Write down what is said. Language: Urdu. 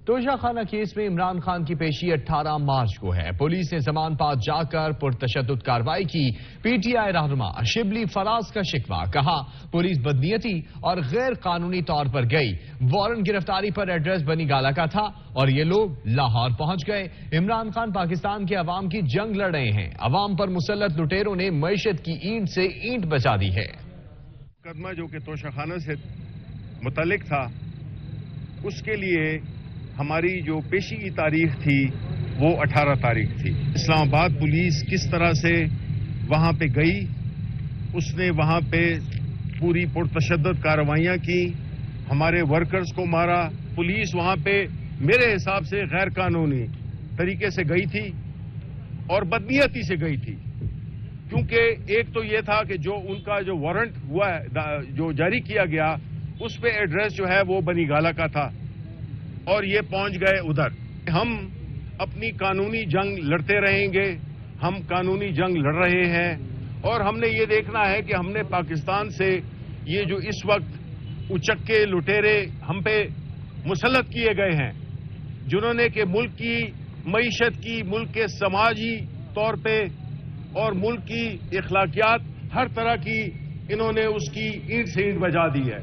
توشہ خانہ کیس میں عمران خان کی پیشی 18 مارچ کو ہے۔ پولیس نے زمان پاس جا کر پرتشدد کارروائی کی۔ پی ٹی آئی رہنما شبلی فراز کا شکوہ، کہا پولیس بدنیتی اور غیر قانونی طور پر گئی۔ وارنٹ گرفتاری پر ایڈریس بنی گالا کا تھا اور یہ لوگ لاہور پہنچ گئے۔ عمران خان پاکستان کے عوام کی جنگ لڑ رہے ہیں۔ عوام پر مسلط لٹیروں نے معیشت کی اینٹ سے اینٹ بچا دی ہے۔ مقدمہ جو کہ توشہ خانہ سے متعلق تھا، اس کے لیے ہماری جو پیشی کی تاریخ تھی وہ 18 تاریخ تھی۔ اسلام آباد پولیس کس طرح سے وہاں پہ گئی، اس نے وہاں پہ پوری پرتشدد کارروائیاں کی، ہمارے ورکرز کو مارا۔ پولیس وہاں پہ میرے حساب سے غیر قانونی طریقے سے گئی تھی اور بدنیتی سے گئی تھی، کیونکہ ایک تو یہ تھا کہ جو ان کا جو وارنٹ ہوا ہے، جو جاری کیا گیا، اس پہ ایڈریس جو ہے وہ بنی گالا کا تھا اور یہ پہنچ گئے ادھر۔ ہم اپنی قانونی جنگ لڑتے رہیں گے، ہم قانونی جنگ لڑ رہے ہیں اور ہم نے یہ دیکھنا ہے کہ ہم نے پاکستان سے یہ جو اس وقت اچکے لٹیرے ہم پہ مسلط کیے گئے ہیں، جنہوں نے کہ ملک کی معیشت کی، ملک کے سماجی طور پہ اور ملک کی اخلاقیات ہر طرح کی انہوں نے اس کی اینٹ سے اینٹ بجا دی ہے۔